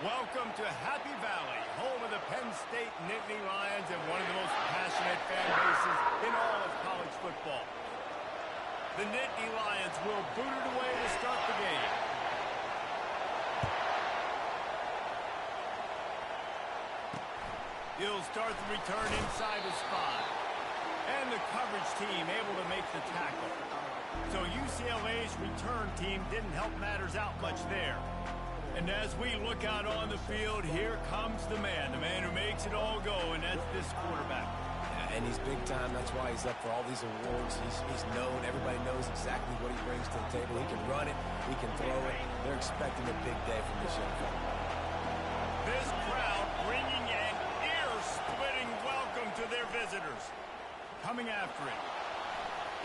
Welcome to Happy Valley, home of the Penn State Nittany Lions and one of the most passionate fan bases in all of college football. The Nittany Lions will boot it away to start the game. He'll start the return inside the spot. And the coverage team able to make the tackle. So UCLA's return team didn't help matters out much there. And as we look out on the field, here comes the man who makes it all go, and that's this quarterback. Yeah, and he's big time. That's why he's up for all these awards. He's known. Everybody knows exactly what he brings to the table. He can run it. He can throw it. They're expecting a big day from this young fella. This crowd bringing an ear-splitting welcome to their visitors. Coming after it.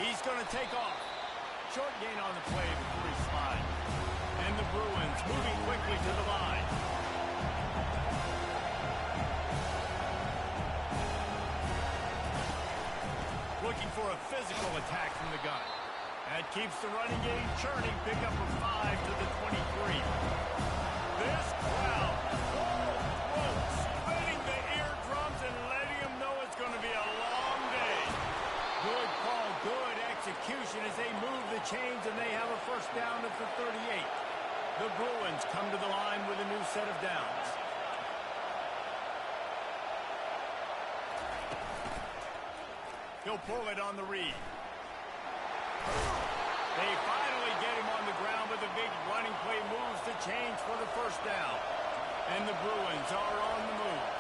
He's going to take off. Short gain on the play before he slides. And the Bruins moving quickly to the line. Looking for a physical attack from the gun. That keeps the running game churning. Pick up a 5 to the 23. This crowd, full throat, splitting the eardrums and letting them know it's going to be a long day. Good call, good execution as they move the chains and they have a first down at the 38. The Bruins come to the line with a new set of downs. He'll pull it on the read. They finally get him on the ground with a big running play moves the chains for the first down. And the Bruins are on the move.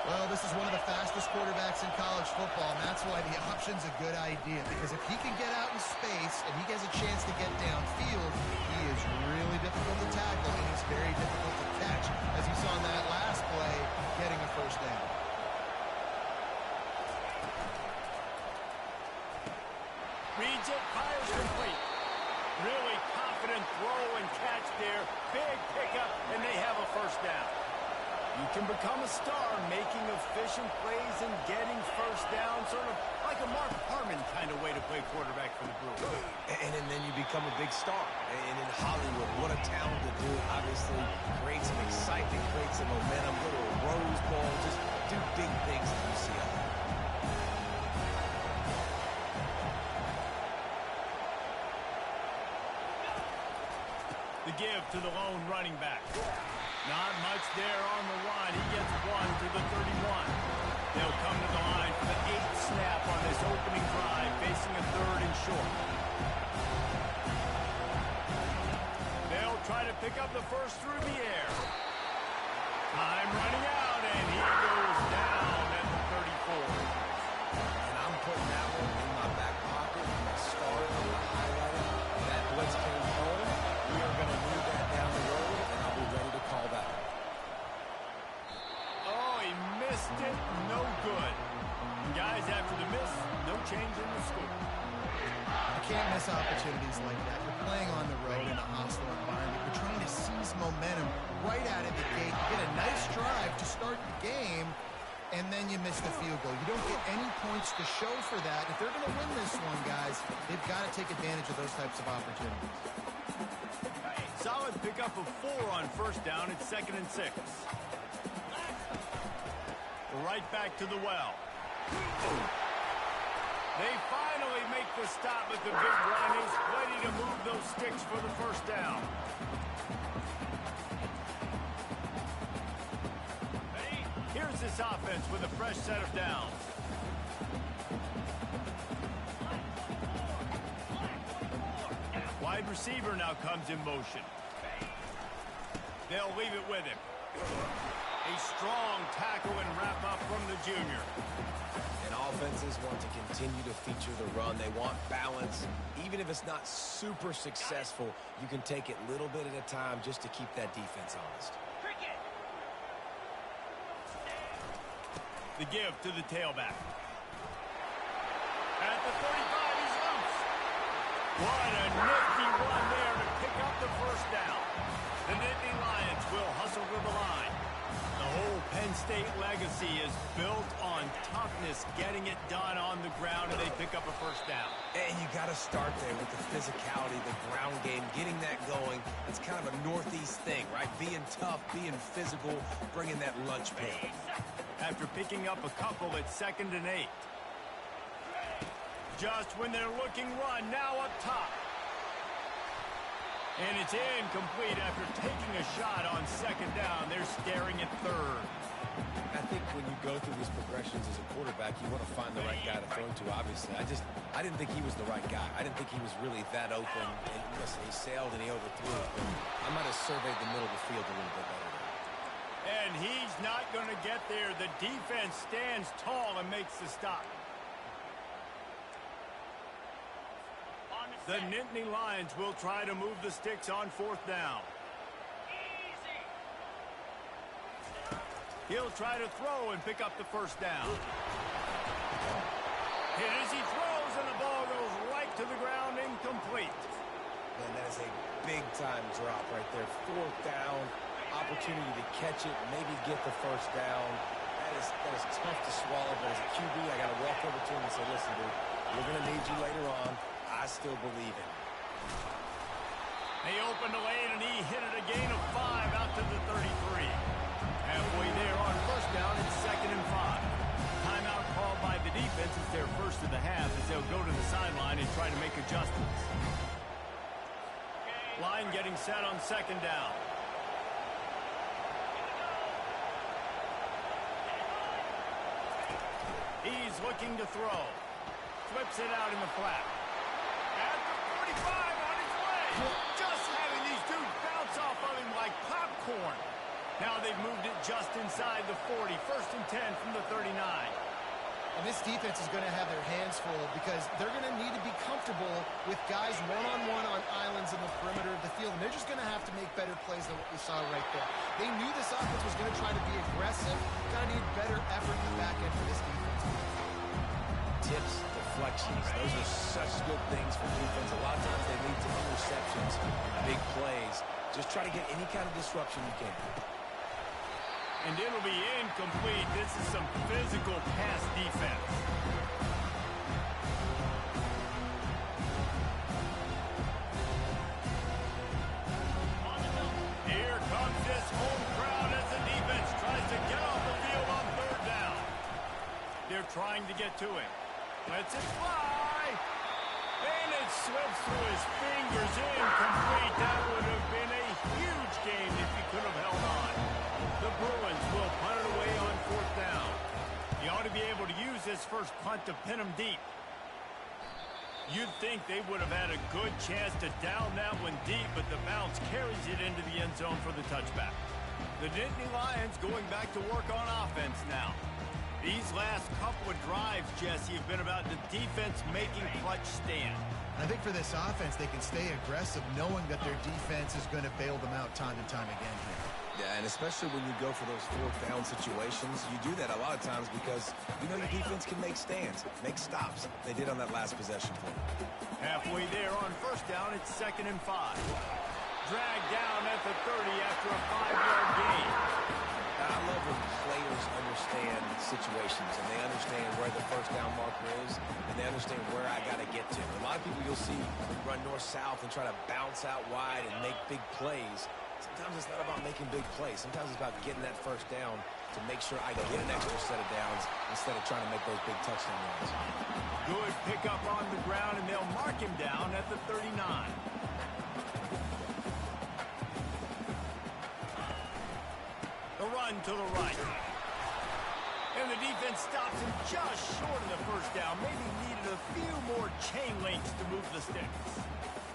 Well, this is one of the fastest quarterbacks in college football, and that's why the option's a good idea. Because if he can get out in space and he gets a chance to get downfield, he is really difficult to tackle, and he's very difficult to catch, as you saw in that last play, getting a first down. Reads it, fires complete. Really confident throw and catch there. Big pickup, and they have a first down. You can become a star making efficient plays and getting first down, sort of like a Mark Harmon kind of way to play quarterback for the Bruins. And then you become a big star. And in Hollywood, what a talent to do it. Obviously, create some excitement, create some momentum, go to a Rose Bowl, just do big things at UCLA. The give to the lone running back. Not much there on the line. He gets one to the 31. They'll come to the line for the 8th snap on this opening drive, facing a 3rd and short. They'll try to pick up the first through the air. Time running out, and he goes down at the 34. And I'm putting that one in my back pocket. I'm going to start it. I'm going to highlight it. When that blitz came home, we are going to move that down the road, and I'll be ready to call that. Oh, he missed it. No good. Guys, after the miss, no change in the score. You can't miss opportunities like that. You're playing on the road in a hostile environment. You're trying to seize momentum right out of the gate. You get a nice drive to start the game, and then you miss the field goal. You don't get any points to show for that. If they're going to win this one, guys, they've got to take advantage of those types of opportunities. Solid pickup of 4 on first down. It's 2nd and 6. Right back to the well. They finally make the stop, but the big run is ready to move those sticks for the first down. Here's this offense with a fresh set of downs. Wide receiver now comes in motion. They'll leave it with him. A strong tackle and wrap up from the junior. And offenses want to continue to feature the run. They want balance. Even if it's not super successful, you can take it little bit at a time just to keep that defense honest. The give to the tailback. At the 35, he's loose. What a nifty run there to pick up the first down. The Nittany Lions will hustle to the line. The whole Penn State legacy is built on toughness. toughness, getting it done on the ground, and they pick up a first down. And you got to start there with the physicality, the ground game, getting that going. That's kind of a Northeast thing, right? Being tough, being physical, bringing that lunch pail. After picking up a couple at 2nd and 8. Just when they're looking run, now up top. And it's incomplete after taking a shot on 2nd down. They're staring at 3rd. I think when you go through these progressions as a quarterback, you want to find the right guy to throw to, obviously. I didn't think he was the right guy. I didn't think he was really that open. And listen, he sailed and he overthrew it. I might have surveyed the middle of the field a little bit better there. And he's not going to get there. The defense stands tall and makes the stop. The Nittany Lions will try to move the sticks on 4th down. He'll try to throw and pick up the first down. Hit as he throws, and the ball goes right to the ground, incomplete. Man, that is a big-time drop right there. 4th down, opportunity to catch it, maybe get the first down. That is tough to swallow, but as a QB, I got to walk over to him and say, listen, dude, we're going to need you later on. I still believe in. They opened the lane, and he hit it a gain of 5 out to the 33. Halfway there on first down, it's 2nd and 5. Timeout called by the defense is their first of the half as they'll go to the sideline and try to make adjustments. Line getting set on 2nd down. He's looking to throw. Flips it out in the flat. At the 45 on his way. Just having these dudes bounce off of him like popcorn. Now they've moved it just inside the 40. 1st and 10 from the 39. And this defense is going to have their hands full because they're going to need to be comfortable with guys one-on-one on islands in the perimeter of the field. And they're just going to have to make better plays than what we saw right there. They knew this offense was going to try to be aggressive. Going to need better effort in the back end for this defense. Tips, deflections, those are such good things for defense. A lot of times they lead to interceptions, big plays. Just try to get any kind of disruption you can. And it'll be incomplete. This is some physical pass defense. Here comes this home crowd as the defense tries to get off the field on 3rd down. They're trying to get to him. Lets it fly. And it slips through his fingers. Incomplete. That would have been a huge game if he could have held on. The Bruins will punt it away on 4th down. He ought to be able to use this first punt to pin him deep. You'd think they would have had a good chance to down that one deep, but the bounce carries it into the end zone for the touchback. The Nittany Lions going back to work on offense now. These last couple of drives, Jesse, have been about the defense making clutch stand. I think for this offense, they can stay aggressive knowing that their defense is going to bail them out time and time again here. Yeah, and especially when you go for those 4th down situations, you do that a lot of times because you know your defense can make stands, make stops. They did on that last possession play. Halfway there on 1st down, it's 2nd and 5. Dragged down at the 30 after a 5-yard gain. I love when players understand situations and they understand where the first down marker is and they understand where I got to get to. A lot of people you'll see run north-south and try to bounce out wide and make big plays. Sometimes it's not about making big plays. Sometimes it's about getting that first down to make sure I get an extra set of downs instead of trying to make those big touchdown runs. Good pickup on the ground, and they'll mark him down at the 39. The run to the right. And the defense stops him just short of the first down. Maybe needed a few more chain links to move the sticks.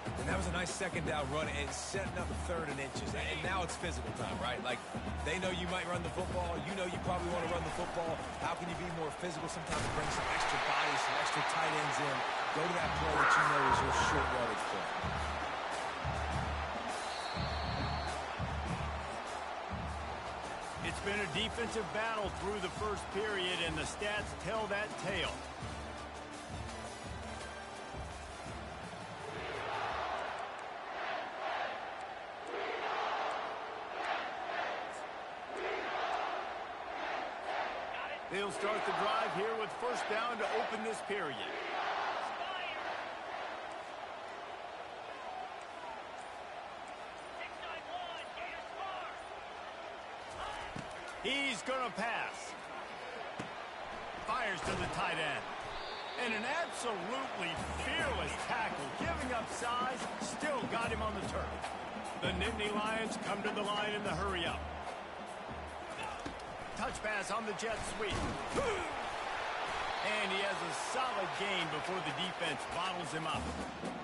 And that was a nice 2nd down run and setting up 3rd and inches. And now it's physical time, right? Like, they know you might run the football. You know you probably want to run the football. How can you be more physical? Sometimes bring some extra bodies, some extra tight ends in. Go to that play that you know is your short yardage play. It's been a defensive battle through the first period, and the stats tell that tale. They'll start the drive here with first down to open this period. He's going to pass. Fires to the tight end. And an absolutely fearless tackle, giving up size, still got him on the turf. The Nittany Lions come to the line in the hurry-up. Touch pass on the jet sweep. And he has a solid gain before the defense bottles him up.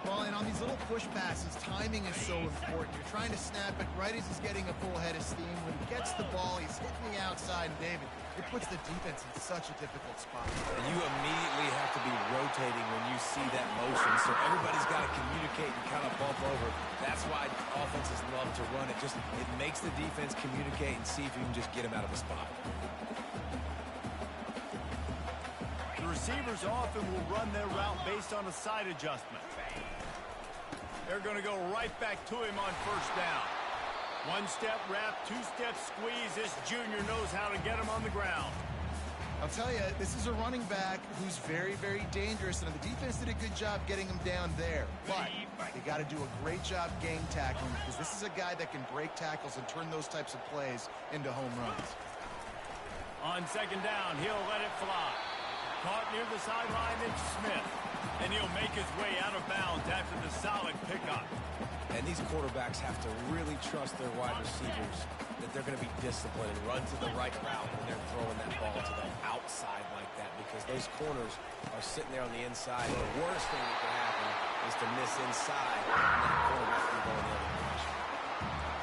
Well, and on these little push passes, timing is so important. You're trying to snap it right as he's getting a full head of steam. When he gets the ball, he's hitting the outside, and David, it puts the defense in such a difficult spot. And you immediately have to be rotating when you see that motion, so everybody's got to communicate and kind of bump over. That's why offenses love to run it. It makes the defense communicate and see if you can just get him out of the spot. The receivers often will run their route based on a side adjustment. They're going to go right back to him on first down. One-step wrap, two-step squeeze. This junior knows how to get him on the ground. I'll tell you, this is a running back who's very, very dangerous, and the defense did a good job getting him down there. But they got to do a great job gang tackling, because this is a guy that can break tackles and turn those types of plays into home runs. On second down, he'll let it fly. Caught near the sideline, it's Smith. And he'll make his way out of bounds after the solid pickup. And these quarterbacks have to really trust their wide receivers that they're going to be disciplined and run to the right route when they're throwing that ball to the outside like that, because those corners are sitting there on the inside. And the worst thing that could happen is to miss inside and that quarterback can go in the other direction.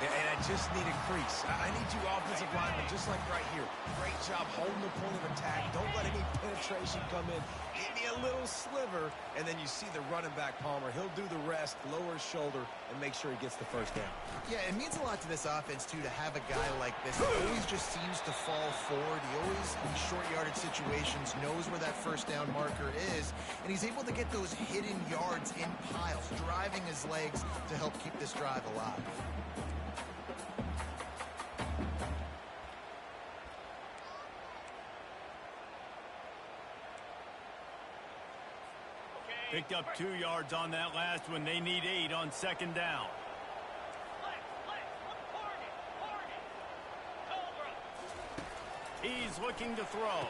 And I just need a crease. I need you offensive linemen, just like right here. Great job holding the point of attack. Don't let any penetration come in. Give me a little sliver, and then you see the running back, Palmer. He'll do the rest, lower his shoulder, and make sure he gets the first down. Yeah, it means a lot to this offense, too, to have a guy like this. He always just seems to fall forward. He always, in short yardage situations, knows where that first down marker is, and he's able to get those hidden yards in piles, driving his legs to help keep this drive alive. Picked up 2 yards on that last one. They need 8 on second down. He's looking to throw.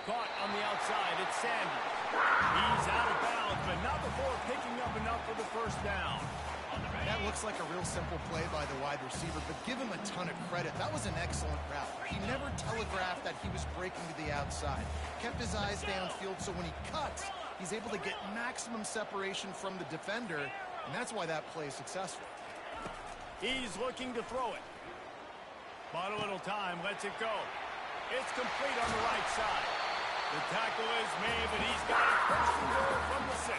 Caught on the outside. It's Sanders. He's out of bounds, but not before picking up enough for the first down. That looks like a real simple play by the wide receiver, but give him a ton of credit. That was an excellent route. He never telegraphed that he was breaking to the outside. Kept his eyes downfield, so when he cuts, he's able to get maximum separation from the defender, and that's why that play is successful. He's looking to throw it. Bought a little time, lets it go. It's complete on the right side. The tackle is made, but he's got it first and goal from the 6.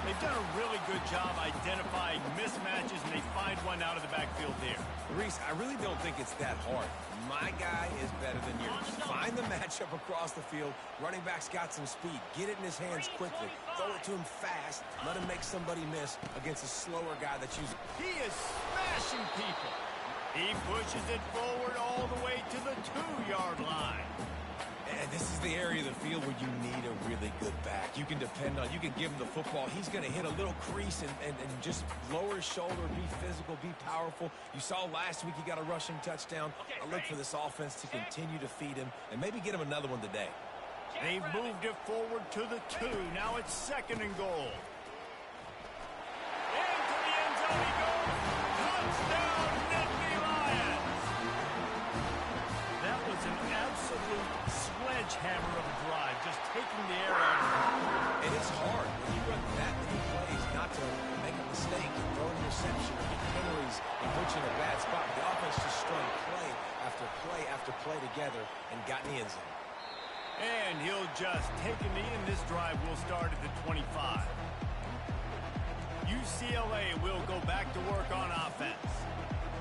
They've done a really good job identifying mismatches, and they find one out of the backfield there. Reese, I really don't think it's that hard. My guy is better than yours. Find the matchup across the field. Running back's got some speed. Get it in his hands quickly. Throw it to him fast. Let him make somebody miss against a slower guy that's using. He is smashing people. He pushes it forward all the way to the 2-yard line. And this is the area of the field where you need a really good back. You can depend on, you can give him the football. He's going to hit a little crease and just lower his shoulder, be physical, be powerful. You saw last week he got a rushing touchdown. I look for this offense to continue to feed him and maybe get him another one today. They've moved it forward to the 2. Now it's second and goal. Into the end zone he goes. Touchdown, Nittany Lions. That was an absolute sledgehammer of a drive, just taking the air out of it. And it's hard when you run that many plays not to make a mistake and throw an interception or get penalties and put you in a bad spot. The offense just strung play after play after play together and got in the end zone. And he'll just take a knee, and this drive will start at the 25. UCLA will go back to work on offense.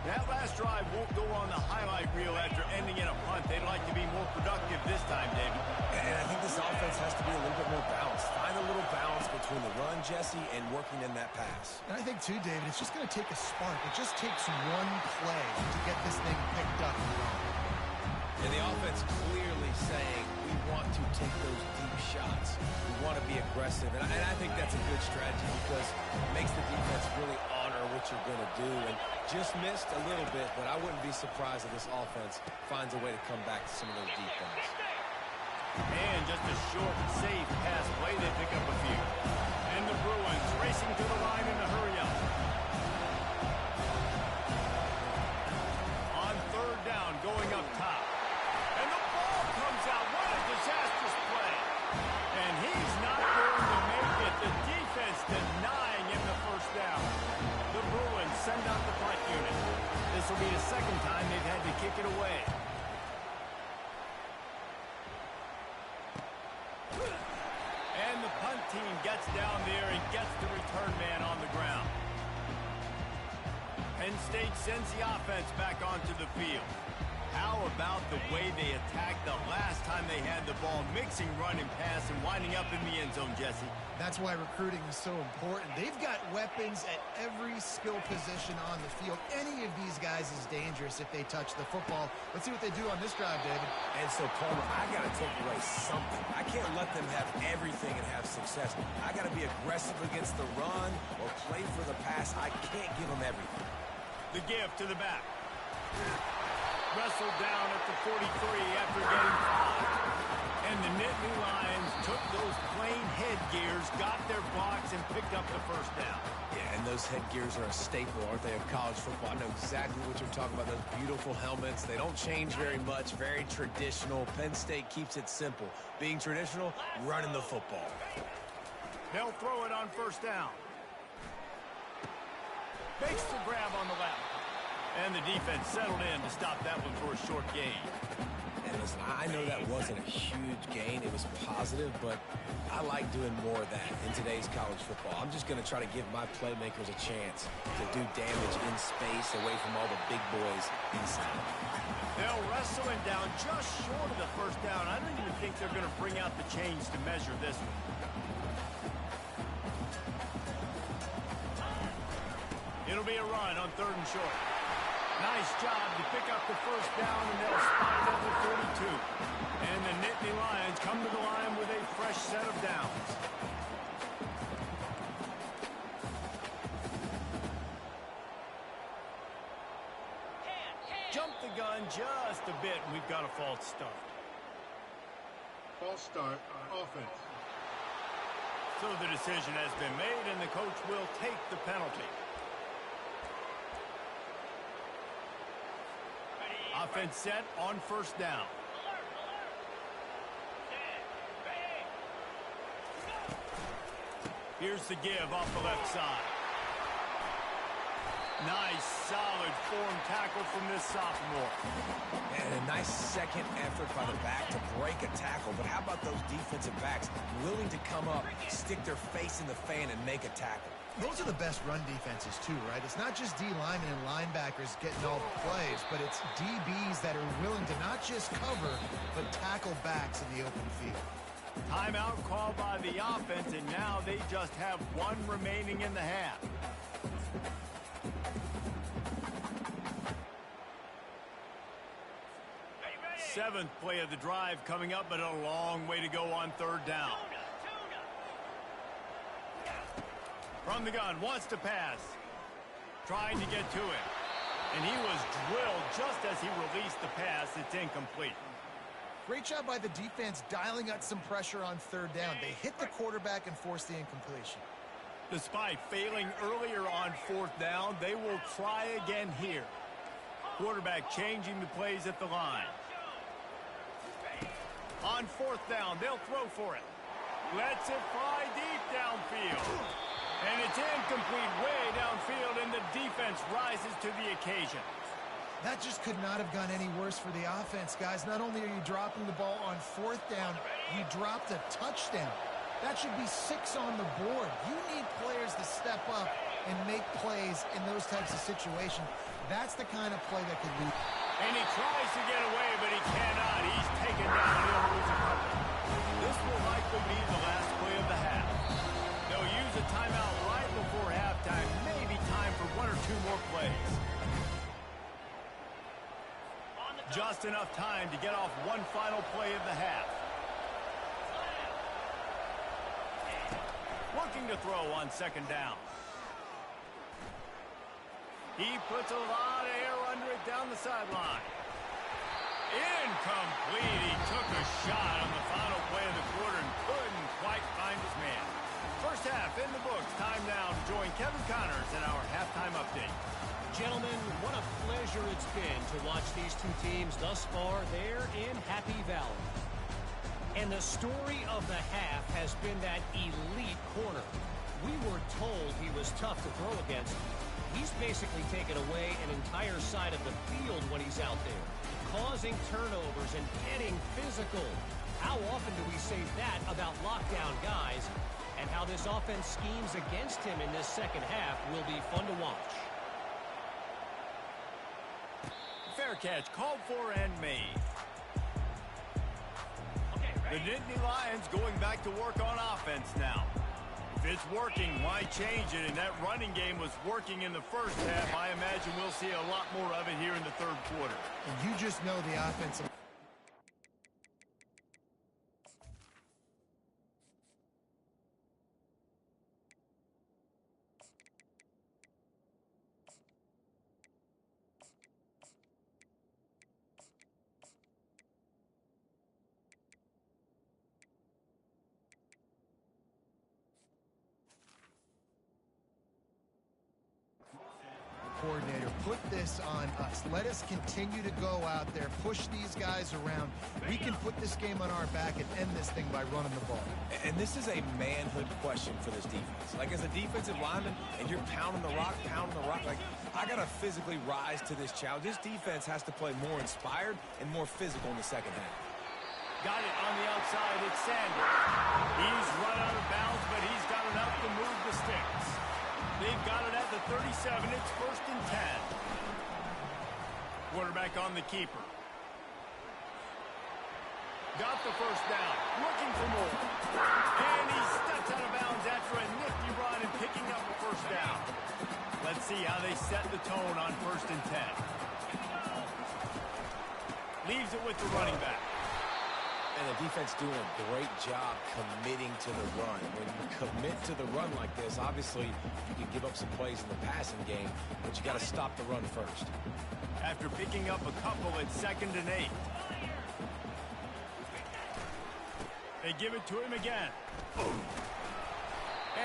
That last drive won't go on the highlight reel after ending in a punt. They'd like to be more productive this time, David. And I think this offense has to be a little bit more balanced. Find a little balance between the run, Jesse, and working in that pass. And I think, too, David, it's just going to take a spark. It just takes one play to get this thing picked up and going. And the offense clearly saying, we want to take those deep shots. We want to be aggressive. And I think that's a good strategy because it makes the defense really honor what you're going to do. And just missed a little bit, but I wouldn't be surprised if this offense finds a way to come back to some of those deep things. And just a short, safe pass play, they pick up a few. And the Bruins racing to the line in a hurry-up. On third down, going up top. And the ball comes out. What a disastrous play. And he's not going to make it. The defense denying him the first down. The Bruins send out the punt unit. This will be the second time they've had to kick it away. And the punt team gets down there and gets the return man on the ground. Penn State sends the offense back onto the field. How about the way they attacked the last time they had the ball, mixing run and pass and winding up in the end zone, Jesse? That's why recruiting is so important. They've got weapons at every skill position on the field. Any of these guys is dangerous if they touch the football. Let's see what they do on this drive, David. And so, Palmer, I got to take away something. I can't let them have everything and have success. I got to be aggressive against the run or play for the pass. I can't give them everything. The give to the back. Wrestled down at the 43 after getting 5. And the Nittany Lions took those plain headgears, got their blocks, and picked up the first down. Yeah, and those headgears are a staple, aren't they, of college football? I know exactly what you're talking about, those beautiful helmets. They don't change very much, very traditional. Penn State keeps it simple. Being traditional, running the football. They'll throw it on first down. Makes the grab on the left. And the defense settled in to stop that one for a short gain. And listen, I know that wasn't a huge gain. It was positive, but I like doing more of that in today's college football. I'm just going to try to give my playmakers a chance to do damage in space away from all the big boys inside. They'll wrestle him down just short of the first down. I don't even think they're going to bring out the chains to measure this one. It'll be a run on third and short. Nice job to pick up the first down, and they'll spot it at the 42. And the Nittany Lions come to the line with a fresh set of downs. Jump the gun just a bit, and we've got a false start. False start on offense. So the decision has been made, and the coach will take the penalty. Offense set on first down. Here's the give off the left side. Nice, solid form tackle from this sophomore. And a nice second effort by the back to break a tackle. But how about those defensive backs willing to come up, stick their face in the fan, and make a tackle? Those are the best run defenses, too, right? It's not just D linemen and linebackers getting all the plays, but it's DBs that are willing to not just cover, but tackle backs in the open field. Timeout called by the offense, and now they just have one remaining in the half. Seventh play of the drive coming up, but a long way to go on third down. From the gun, wants to pass. Trying to get to it. And he was drilled just as he released the pass. It's incomplete. Great job by the defense dialing up some pressure on third down. They hit the quarterback and forced the incompletion. Despite failing earlier on fourth down, they will try again here. Quarterback changing the plays at the line. On fourth down, they'll throw for it. Lets it fly deep downfield. And it's incomplete way downfield, and the defense rises to the occasion. That just could not have gone any worse for the offense, guys. Not only are you dropping the ball on fourth down, you dropped a touchdown. That should be 6 on the board. You need players to step up and make plays in those types of situations. That's the kind of play that could lead. And he tries to get away, but he cannot. He's taken down. He'll lose a couple. This will likely be the last play of the half. They'll use a timeout right before halftime. Maybe time for 1 or 2 more plays. just enough time to get off one final play of the half. Looking to throw on second down. He puts a lot of air under it down the sideline. Incomplete. He took a shot on the final play of the quarter and couldn't quite find his man. First half in the books. Time now to join Kevin Connors in our halftime update. Gentlemen, what a pleasure it's been to watch these two teams thus far there in Happy Valley. And the story of the half has been that elite corner. We were told he was tough to throw against. He's basically taken away an entire side of the field when he's out there, causing turnovers and getting physical. How often do we say that about lockdown guys? And how this offense schemes against him in this second half will be fun to watch. Fair catch called for and made. The Nittany Lions going back to work on offense now. If it's working, why change it? And that running game was working in the first half. I imagine we'll see a lot more of it here in the third quarter. And you just know the offensive... coordinator, put this on us. Let us continue to go out there, push these guys around. We can put this game on our back and end this thing by running the ball. And this is a manhood question for this defense. Like, as a defensive lineman, and you're pounding the rock, like, I got to physically rise to this challenge. This defense has to play more inspired and more physical in the second half. Got it on the outside. It's Sanders. He's run out of bounds, but he's got enough to move the sticks. They've got it at the 37. It's 1st and 10. Quarterback on the keeper. Got the first down. Looking for more. And he steps out of bounds after a nifty run and picking up the first down. Let's see how they set the tone on 1st and 10. Leaves it with the running back. And the defense doing a great job committing to the run. When you commit to the run like this, obviously you can give up some plays in the passing game, but you got to stop the run first. After picking up a couple, it's 2nd and 8. They give it to him again.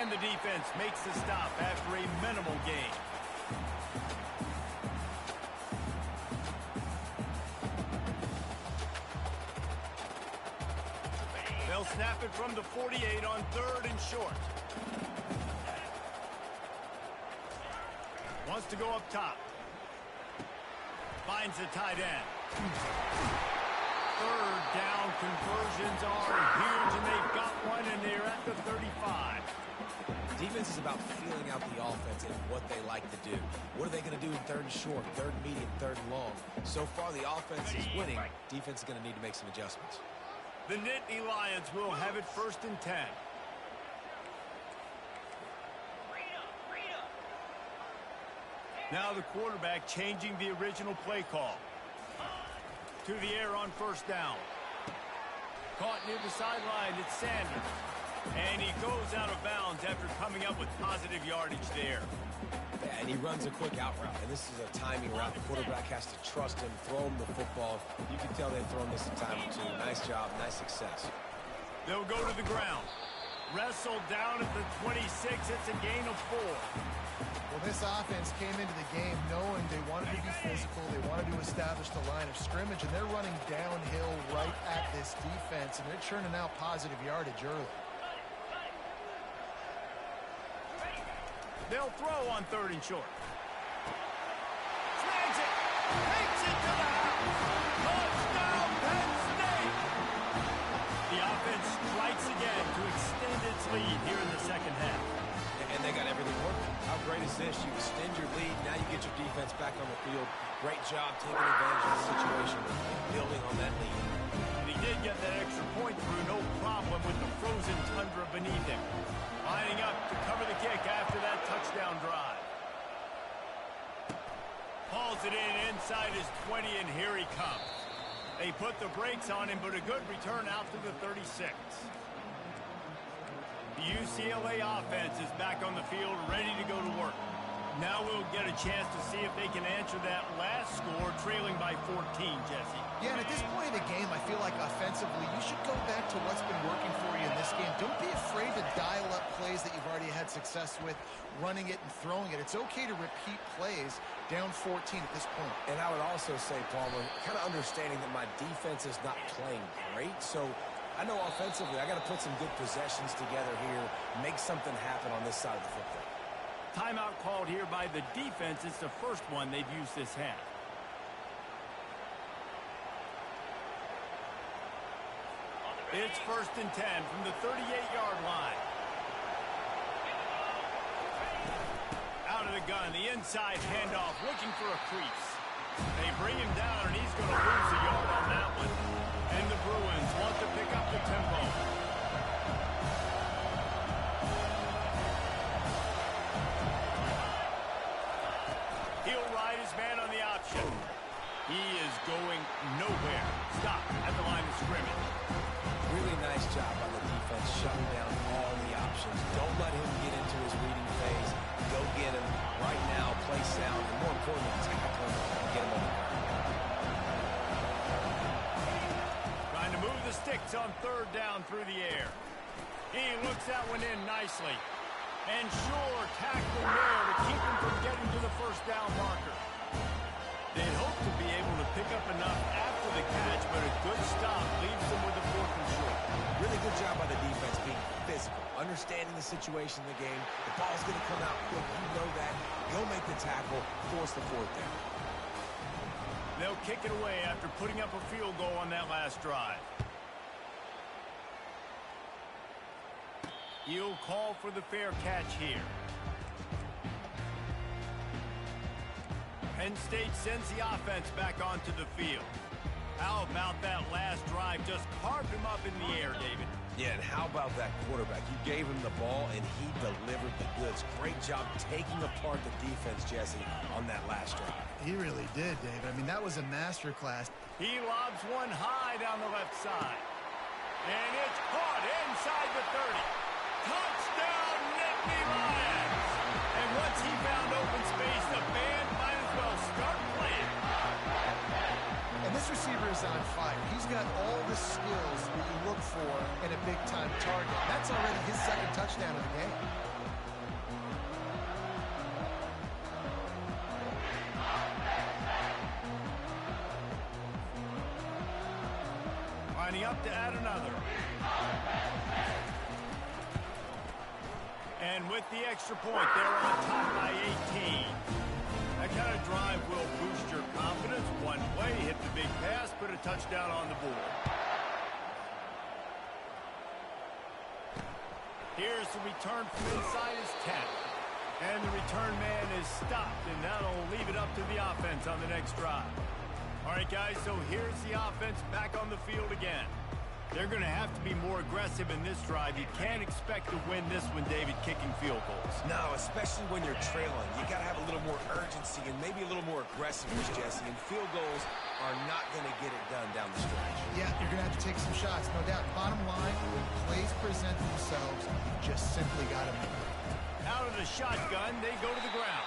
And the defense makes the stop after a minimal gain. They'll snap it from the 48 on 3rd and short. Wants to go up top. Finds the tight end. 3rd down conversions are huge, and they've got one, and they're at the 35. Defense is about feeling out the offense and what they like to do. What are they going to do in 3rd and short, 3rd and medium, 3rd and long? So far, the offense is winning. Defense is going to need to make some adjustments. The Nittany Lions will have it 1st and 10. Now the quarterback changing the original play call. To the air on 1st down. Caught near the sideline, it's Sanders. And he goes out of bounds after coming up with positive yardage there. Yeah, and he runs a quick out route, and this is a timing route. The quarterback has to trust him, throw him the football. You can tell they've thrown this a time or two. Nice job, nice success. They'll go to the ground. Wrestled down at the 26. It's a gain of 4. Well, this offense came into the game knowing they wanted to be physical, they wanted to establish the line of scrimmage, and they're running downhill right at this defense, and they're churning out positive yardage early. They'll throw on 3rd and short. Snags it. Takes it to the house. Touchdown, Penn State. The offense strikes again to extend its lead here in the second half. And they got everything working. How great is this? You extend your lead. Now you get your defense back on the field. Great job taking advantage of the situation, building on that lead. And he did get that extra point through, no problem with the frozen tundra beneath him. Lining up to cover the kick after that touchdown drive. Hauls it in inside his 20, and here he comes. They put the brakes on him, but a good return out to the 36. The UCLA offense is back on the field, ready to go to work. Now we'll get a chance to see if they can answer that last score, trailing by 14, Jesse. Yeah, and at this point in the game, I feel like offensively, you should go back to what's been working for you in this game. Don't be afraid to dial up plays that you've already had success with, running it and throwing it. It's okay to repeat plays down 14 at this point. And I would also say, Palmer, kind of understanding that my defense is not playing great, so I know offensively I got to put some good possessions together here, make something happen on this side of the football. Timeout called here by the defense. It's the first one they've used this half. It's 1st and 10 from the 38-yard line. Out of the gun, the inside handoff, looking for a crease. They bring him down, and he's going to lose a yard on that one. And the Bruins want to pick up the tempo. He'll ride his man on the option. He is going nowhere. Stop at the line of scrimmage. Really nice job by the defense, shutting down all the options. Don't let him get into his reading phase. Go get him right now, play sound, and more importantly, tackle him and get him on the ground. Trying to move the sticks on 3rd down through the air. He looks that one in nicely. And sure, tackling there to keep him from getting to the 1st down marker. They'd hope to be able to pick up enough after the catch, but a good stop leaves them with a 4th and short. Really good job by the defense being physical, understanding the situation in the game. The ball's going to come out quick. You know that. Go make the tackle, force the 4th down. They'll kick it away after putting up a field goal on that last drive. He'll call for the fair catch here. Penn State sends the offense back onto the field. How about that last drive? Just carved him up in the air, David. Yeah, and how about that quarterback? You gave him the ball, and he delivered the goods. Great job taking apart the defense, Jesse, on that last drive. He really did, David. I mean, that was a masterclass. He lobs one high down the left side. And it's caught inside the 30. Touchdown, Nittany Lions! And once he found open space, the band might as well start playing. And this receiver is on fire. He's got all the skills that you look for in a big-time target. That's already his 2nd touchdown of the game. Lining up to add another. And with the extra point, they're on top by 18. That kind of drive will boost your confidence. One way, hit the big pass, put a touchdown on the board. Here's the return from inside his 10. And the return man is stopped, and that'll leave it up to the offense on the next drive. All right, guys, so here's the offense back on the field again. They're going to have to be more aggressive in this drive. You can't expect to win this one, David, kicking field goals. No, especially when you're trailing. You got to have a little more urgency and maybe a little more aggressiveness, Jesse. And field goals are not going to get it done down the stretch. Yeah, you're going to have to take some shots, no doubt. Bottom line, when plays present themselves, you just simply got to make them. Out of the shotgun, they go to the ground.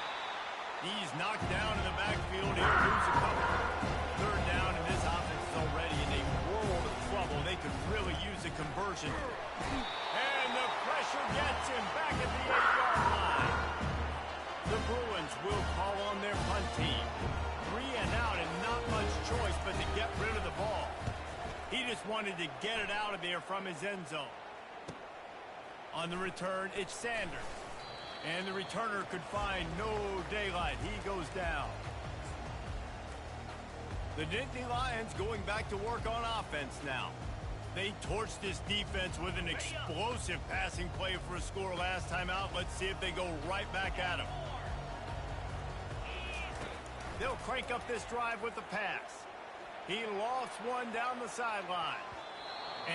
He's knocked down in the backfield. He'll lose a couple. 3rd down, and this offense is already in a world of trouble. They could really use a conversion. And the pressure gets him back at the 8-yard line. The Bruins will call on their punt team. 3 and out, and not much choice but to get rid of the ball. He just wanted to get it out of there from his end zone. On the return, it's Sanders. And the returner could find no daylight. He goes down. The Nittany Lions going back to work on offense now. They torched this defense with an explosive passing play for a score last time out. Let's see if they go right back at him. They'll crank up this drive with the pass. He lofts one down the sideline.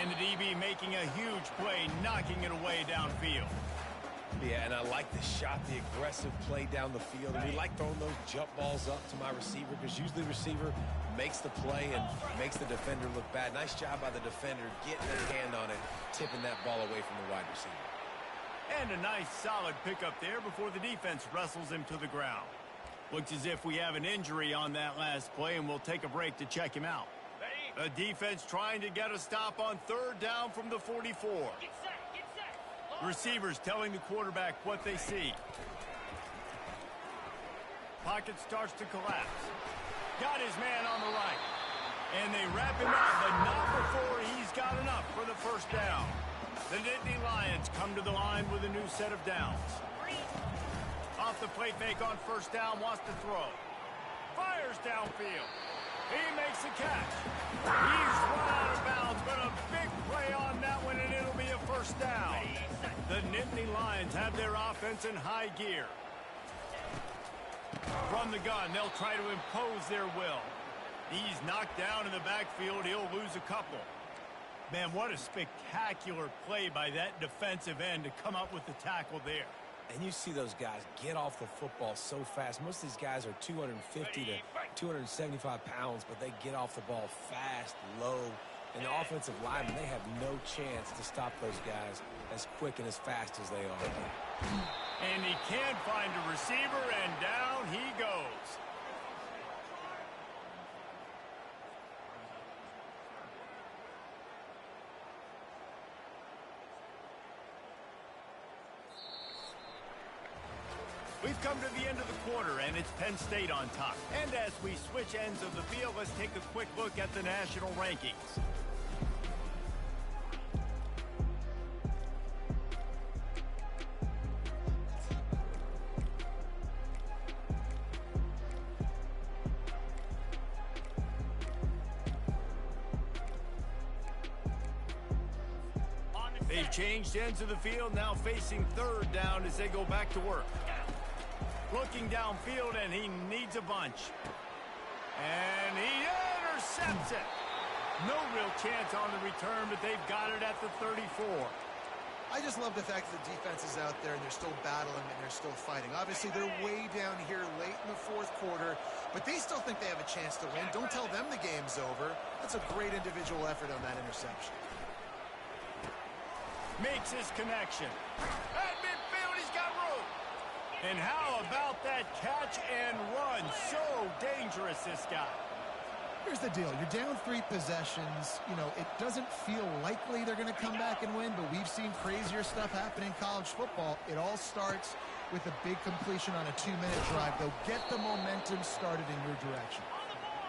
And the DB making a huge play, knocking it away downfield. Yeah, and I like the shot, the aggressive play down the field. And we like throwing those jump balls up to my receiver because usually the receiver makes the play and makes the defender look bad. Nice job by the defender getting their hand on it, tipping that ball away from the wide receiver. And a nice solid pickup there before the defense wrestles him to the ground. Looks as if we have an injury on that last play, and we'll take a break to check him out. The defense trying to get a stop on third down from the 44. Get set. Receivers telling the quarterback what they see. Pocket starts to collapse. Got his man on the right. And they wrap him up, but not before he's got enough for the first down. The Nittany Lions come to the line with a new set of downs. Off the play fake on first down, wants to throw. Fires downfield. He makes the catch. He's run out of bounds, but a big play on that one, and it'll be a first down. The Nittany Lions have their offense in high gear. From the gun, they'll try to impose their will. He's knocked down in the backfield. He'll lose a couple. Man, what a spectacular play by that defensive end to come up with the tackle there. And you see those guys get off the football so fast. Most of these guys are 250 to 275 pounds, but they get off the ball fast, low. And the offensive linemen, they have no chance to stop those guys as quick and as fast as they are. And he can't find a receiver, and down he goes. We've come to the end of the quarter, and it's Penn State on top. And as we switch ends of the field, let's take a quick look at the national rankings. They've changed ends of the field, now facing third down as they go back to work. Looking downfield, and he needs a bunch. And he intercepts it. No real chance on the return, but they've got it at the 34. I just love the fact that the defense is out there and they're still battling and they're still fighting. Obviously, they're way down here late in the fourth quarter, but they still think they have a chance to win. Don't tell them the game's over. That's a great individual effort on that interception. Makes his connection. At midfield, he's got room. And how about that catch and run? So dangerous, this guy. Here's the deal. You're down 3 possessions. You know, it doesn't feel likely they're going to come back and win, but we've seen crazier stuff happen in college football. It all starts with a big completion on a 2-minute drive. They'll get the momentum started in your direction.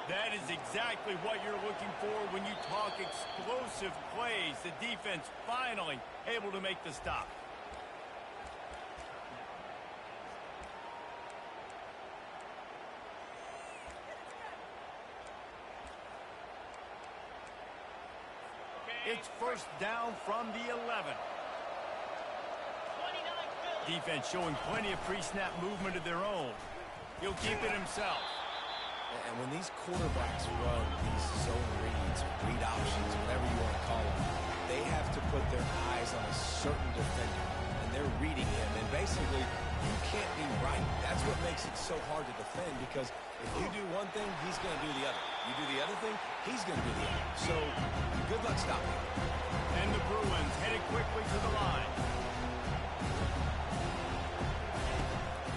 That is exactly what you're looking for when you talk explosive plays. The defense finally able to make the stop. It's first down from the 11. Defense showing plenty of pre-snap movement of their own. He'll keep it himself. And when these quarterbacks run these zone reads, read options, whatever you want to call them, they have to put their eyes on a certain defender, and they're reading him. And basically, you can't be right. That's what makes it so hard to defend, because if you do one thing, he's going to do the other. You do the other thing, he's going to do the other. So, good luck stopping him. And the Bruins headed quickly to the line.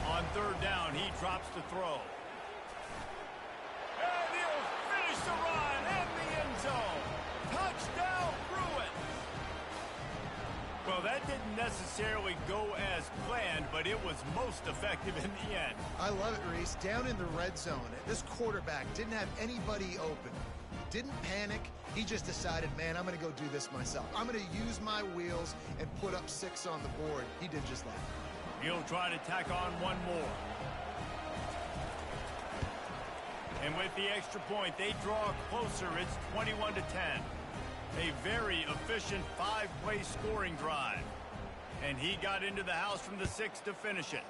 On third down, he drops to throw. And he'll finish the run in the end zone. Touchdown, Bruins. Well, that didn't necessarily go as planned, but it was most effective in the end. I love it, Reese. Down in the red zone, this quarterback didn't have anybody open. He didn't panic. He just decided, man, I'm going to go do this myself. I'm going to use my wheels and put up 6 on the board. He did just that. He'll try to tack on one more. And with the extra point, they draw closer. It's 21-10. A very efficient 5-play scoring drive. And he got into the house from the 6 to finish it.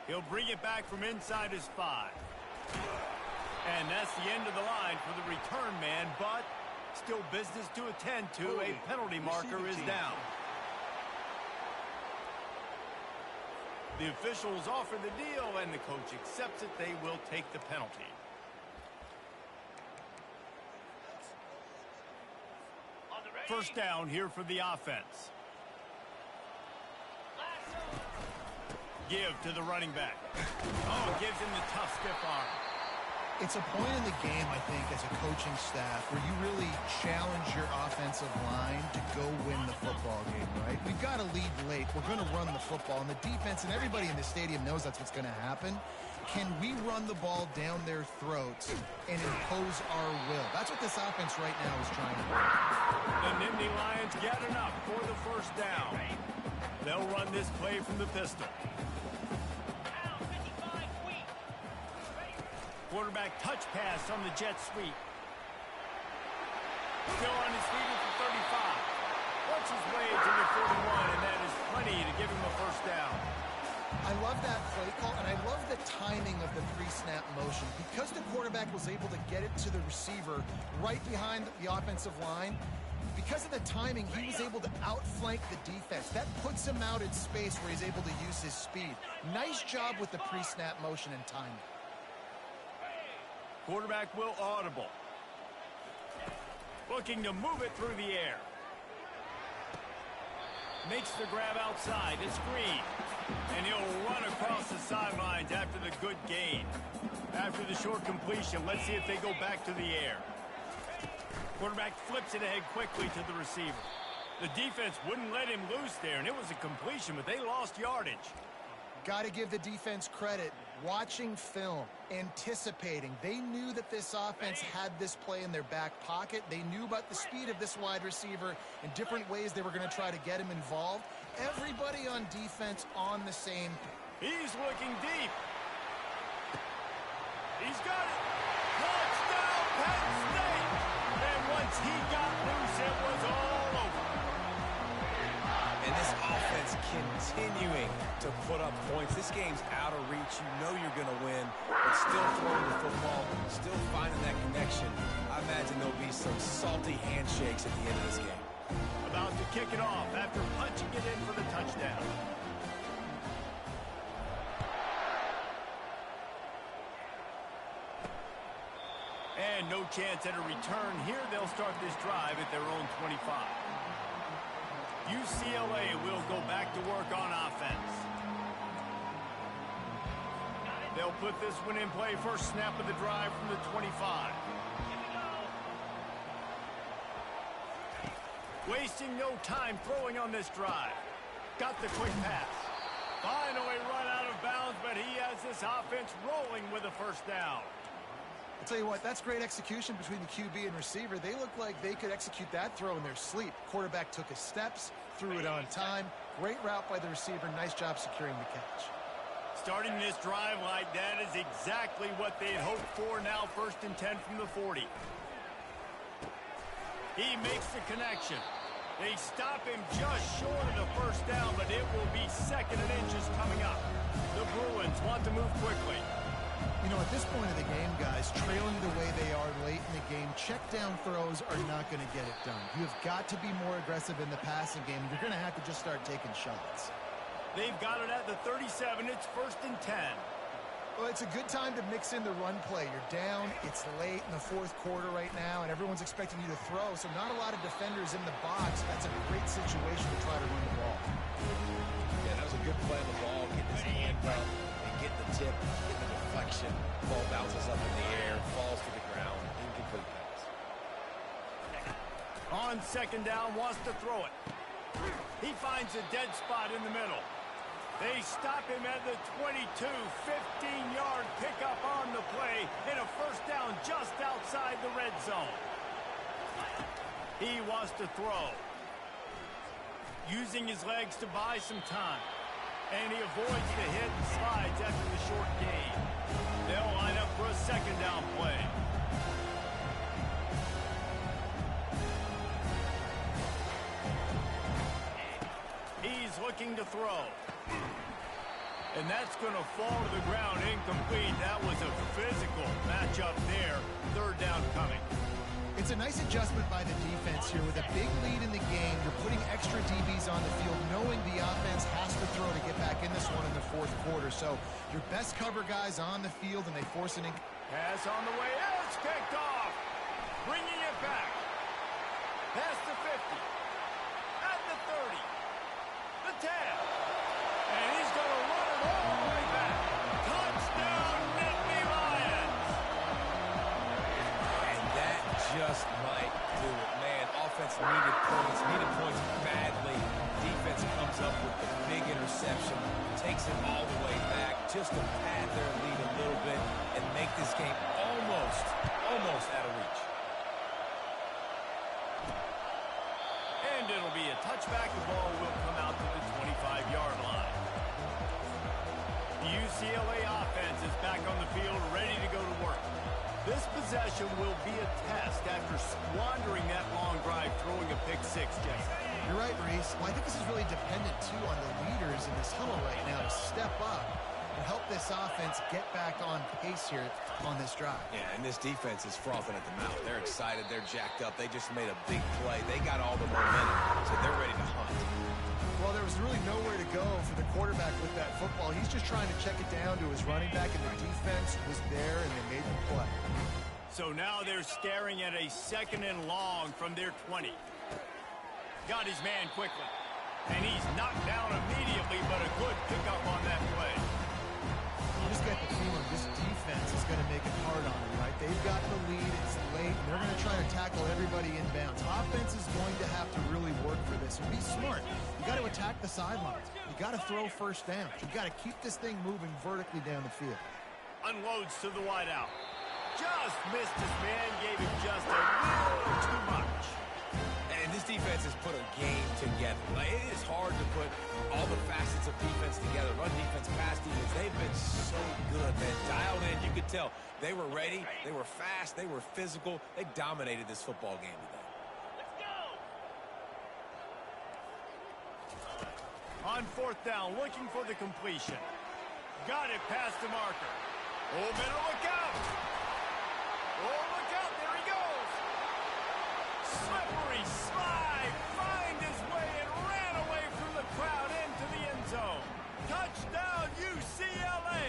He'll bring it back from inside his 5. And that's the end of the line for the return man, but still business to attend to. A penalty marker is down. The officials offer the deal, and the coach accepts it. They will take the penalty. First down here for the offense. Give to the running back. Oh, gives him the tough, stiff arm. It's a point in the game, I think, as a coaching staff where you really challenge your offensive line to go win the football game, right? We've got to lead late. We're going to run the football. And the defense and everybody in the stadium knows that's what's going to happen. Can we run the ball down their throats and impose our will? That's what this offense right now is trying to do. The Nittany Lions get enough for the first down. They'll run this play from the pistol. Quarterback touch pass on the jet sweep. Still on his feet at the 35. Works his way to the 41, and that is plenty to give him a first down. I love that play call, and I love the timing of the pre-snap motion. Because the quarterback was able to get it to the receiver right behind the offensive line, because of the timing, he was able to outflank the defense. That puts him out in space where he's able to use his speed. Nice job with the pre-snap motion and timing. Quarterback will audible. Looking to move it through the air. Makes the grab outside. It's screen. And he'll run across the sidelines after the good gain. After the short completion, let's see if they go back to the air. Quarterback flips it ahead quickly to the receiver. The defense wouldn't let him loose there, and it was a completion, but they lost yardage. Got to give the defense credit. Watching film, anticipating. They knew that this offense had this play in their back pocket. They knew about the speed of this wide receiver and different ways they were going to try to get him involved. Everybody on defense on the same. He's looking deep. He's got it. Touchdown, Penn State. And once he got loose, it was all over. And this offense continuing to put up points. This game's out of reach. You know you're going to win, but still throwing the football, still finding that connection. I imagine there'll be some salty handshakes at the end of this game. About to kick it off after punching it in for the touchdown. And no chance at a return here. They'll start this drive at their own 25. UCLA will go back to work on offense. They'll put this one in play. First snap of the drive from the 25. Wasting no time throwing on this drive. Got the quick pass. Finally run out of bounds, but he has this offense rolling with a first down. I'll tell you what, that's great execution between the QB and receiver. They look like they could execute that throw in their sleep. Quarterback took his steps, threw it on time. Great route by the receiver. Nice job securing the catch. Starting this drive like that is exactly what they'd hoped for. Now 1st and 10 from the 40. He makes the connection. They stop him just short of the first down, but it will be 2nd and inches coming up. The Bruins want to move quickly. You know, at this point of the game, guys, trailing the way they are late in the game, check down throws are not going to get it done. You have got to be more aggressive in the passing game. You're going to have to just start taking shots. They've got it at the 37. It's 1st and 10. Well, it's a good time to mix in the run play. You're down. It's late in the 4th quarter right now, and everyone's expecting you to throw, so not a lot of defenders in the box. That's a great situation to try to run the ball. Yeah, that was a good play on the ball, getting his hand up and getting the tip, getting the deflection. Ball bounces up in the air, falls to the ground, incomplete pass. On 2nd down, wants to throw it. He finds a dead spot in the middle. They stop him at the 22, 15-yard pickup on the play, and a first down just outside the red zone. He wants to throw. Using his legs to buy some time. And he avoids the hit and slides after the short gain. They'll line up for a 2nd down play. He's looking to throw. And that's going to fall to the ground incomplete. That was a physical matchup there. 3rd down coming. It's a nice adjustment by the defense here. With a big lead in the game, you're putting extra DBs on the field, knowing the offense has to throw to get back in this one in the fourth quarter. So your best cover guys on the field, and they force an Pass on the way. It's picked off. Bringing it back. Past the 50. At the 30. The 10. And he's going to run it all the way back. Touchdown, Nittany Lions. And that just might do it. Man, offense needed points badly. Defense comes up with the big interception, takes it all the way back just to pad their lead a little bit and make this game almost out of reach. And it'll be a touchback. The ball will come out to the 25-yard line. The UCLA offense is back on the field, ready to go to work. This possession will be a test after squandering that long drive, throwing a pick six, Jesse. You're right, Reese. Well, I think this is really dependent, too, on the leaders in this huddle right now to step up and help this offense get back on pace here on this drive. Yeah, and this defense is frothing at the mouth. They're excited. They're jacked up. They just made a big play. They got all the momentum, so they're ready to hunt. Well, there was really nowhere to go for the quarterback with that football. He's just trying to check it down to his running back, and the defense was there, and they made the play. So now they're staring at a 2nd and long from their 20. Got his man quickly. And he's knocked down immediately, but a good pickup on that play. You just get the feeling this defense is going to make it hard on them, right? They've got the lead. It's late, and they're going to try to tackle everybody inbounds. Offense is going to have to really work for this and be smart. You got to attack the sidelines. You got to throw first downs. You got to keep this thing moving vertically down the field. Unloads to the wideout. Just missed his man, gave him just a little too much. And this defense has put a game together. Like, it is hard to put all the facets of defense together. Run defense, pass defense. They've been so good, man. Dialed in. You could tell they were ready. They were fast. They were physical. They dominated this football game today. Let's go. On 4th down, looking for the completion. Got it past the marker. Oh, better look out. Oh, look out. There he goes. Slippery slide. Find his way and ran away from the crowd into the end zone. Touchdown, UCLA.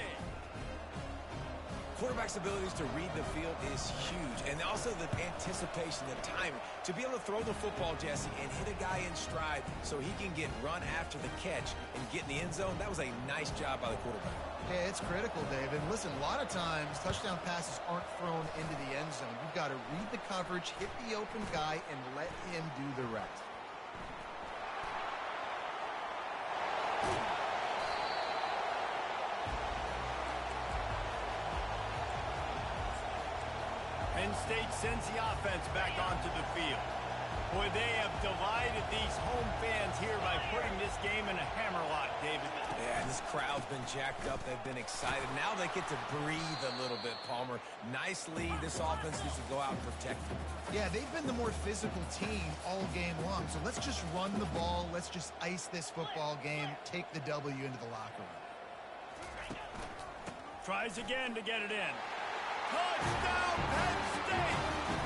Quarterback's abilities to read the field is huge, and also the anticipation, the timing. To be able to throw the football, Jesse, and hit a guy in stride so he can get run after the catch and get in the end zone, that was a nice job by the quarterback. Yeah, it's critical, David. Listen, a lot of times touchdown passes aren't thrown into the end zone. You've got to read the coverage, hit the open guy, and let him do the rest. Penn State sends the offense back onto the field. Boy, they have delighted these home fans here by putting this game in a hammerlock, David. Yeah, this crowd's been jacked up. They've been excited. Now they get to breathe a little bit, Palmer. Nice lead. This offense needs to go out and protect them. Yeah, they've been the more physical team all game long. So let's just run the ball. Let's just ice this football game. Take the W into the locker room. Tries again to get it in. Touchdown, Penn State!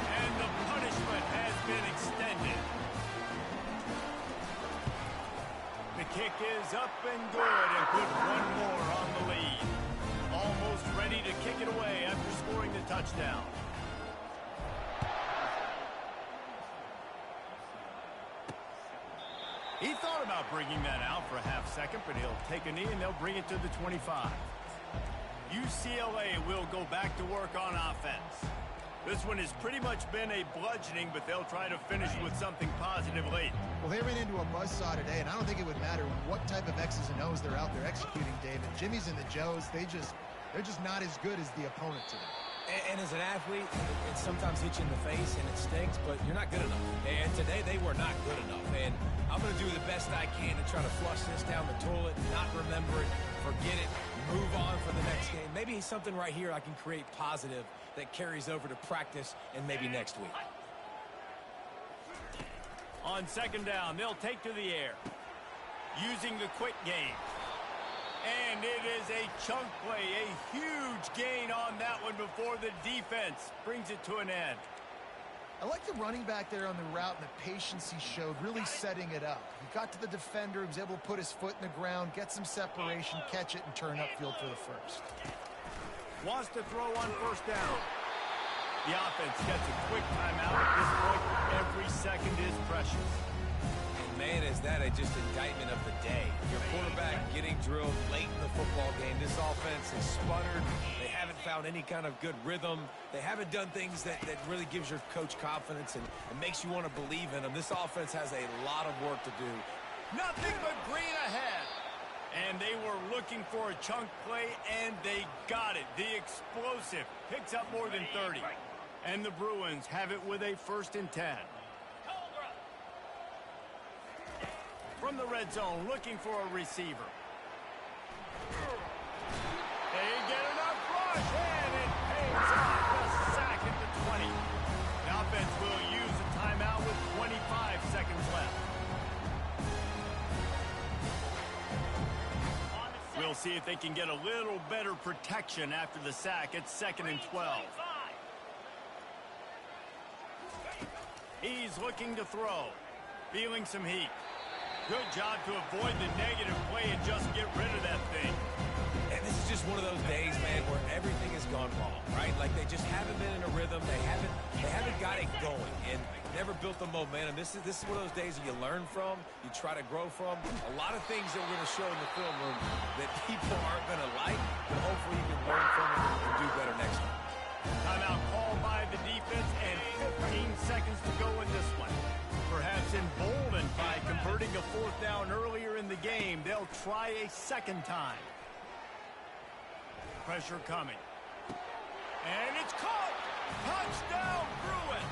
And the punishment has been extended. The kick is up and good, and put one more on the lead. Almost ready to kick it away after scoring the touchdown. He thought about bringing that out for a half second, but he'll take a knee and they'll bring it to the 25. UCLA will go back to work on offense. This one has pretty much been a bludgeoning, but they'll try to finish with something positive late. Well, they ran into a buzzsaw today, and I don't think it would matter what type of X's and O's they're out there executing, David. Jimmy's and the Joes, they're just not as good as the opponent today. And as an athlete, it sometimes hits you in the face and it stinks, but you're not good enough. And today they were not good enough. And I'm going to do the best I can to try to flush this down the toilet, not remember it, forget it, move on for the next game. Maybe something right here I can create positive that carries over to practice and maybe next week. On 2nd down, they'll take to the air. Using the quick game. And it is a chunk play, a huge gain on that one before the defense brings it to an end. I like the running back there on the route and the patience he showed, really setting it up. He got to the defender, he was able to put his foot in the ground, get some separation, catch it, and turn upfield for the first. Wants to throw on first down. The offense gets a quick timeout. At this point, every second is precious. And man, is that just indictment of the day. Your quarterback getting drilled late in the football game. This offense has sputtered. They haven't found any kind of good rhythm. They haven't done things that really gives your coach confidence and makes you want to believe in them. This offense has a lot of work to do. Nothing but green ahead. And they were looking for a chunk play, and they got it. The explosive picks up more than 30. And the Bruins have it with a 1st and 10. From the red zone, looking for a receiver. They get enough rush, and it pays off. The sack at the 20. The offense will use a timeout with 25 seconds left. We'll see if they can get a little better protection after the sack. It's 2nd and 12. He's looking to throw. Feeling some heat. Good job to avoid the negative play and just get rid of that thing. And this is just one of those days, man, where everything has gone wrong, right? Like they just haven't been in a rhythm. They haven't got it going and never built the momentum. This is one of those days that you learn from, you try to grow from. A lot of things that we're going to show in the film room that people aren't going to like, but hopefully you can learn from it and do better next time. Timeout called by the defense and 15 seconds to go in this one. Perhaps emboldened by converting a 4th down earlier in the game, they'll try a second time. Pressure coming. And it's caught! Touchdown, Bruins!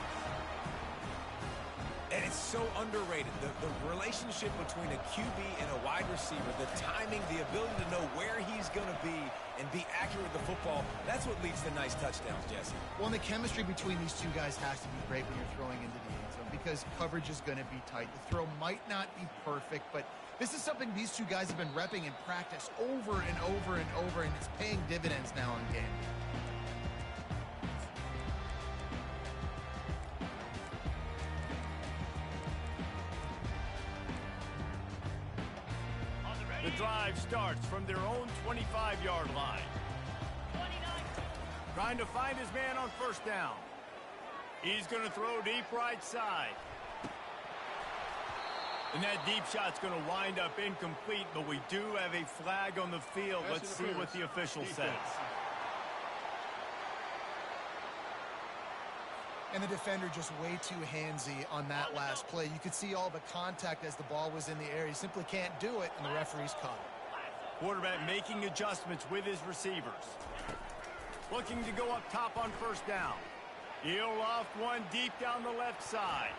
And it's so underrated. The relationship between a QB and a wide receiver, the timing, the ability to know where he's going to be and be accurate with the football, that's what leads to nice touchdowns, Jesse. Well, and the chemistry between these two guys has to be great when you're throwing into the end zone because coverage is going to be tight. The throw might not be perfect, but this is something these two guys have been repping in practice over and over and over, and it's paying dividends now in game. The drive starts from their own 25-yard line. Trying to find his man on first down. He's going to throw deep right side. And that deep shot's going to wind up incomplete, but we do have a flag on the field. Let's see what the official says. And the defender just way too handsy on that last play. You could see all the contact as the ball was in the air. He simply can't do it, and the referee's caught it. Quarterback making adjustments with his receivers. Looking to go up top on first down. He'll loft one deep down the left side.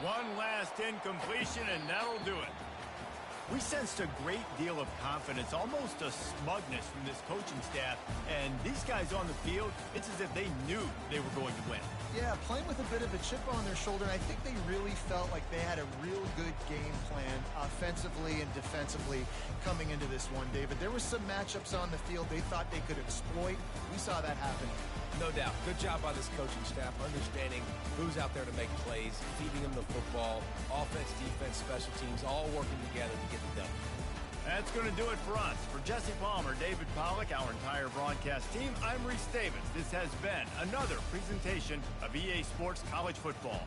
One last incompletion, and that'll do it. We sensed a great deal of confidence, almost a smugness from this coaching staff. And these guys on the field, it's as if they knew they were going to win. Yeah, playing with a bit of a chip on their shoulder. I think they really felt like they had a real good game plan offensively and defensively coming into this one, David. There were some matchups on the field they thought they could exploit. We saw that happen. No doubt. Good job by this coaching staff, understanding who's out there to make plays, feeding them the football, offense, defense, special teams, all working together to get the W. That's going to do it for us. For Jesse Palmer, David Pollack, our entire broadcast team, I'm Reese Davis. This has been another presentation of EA Sports College Football.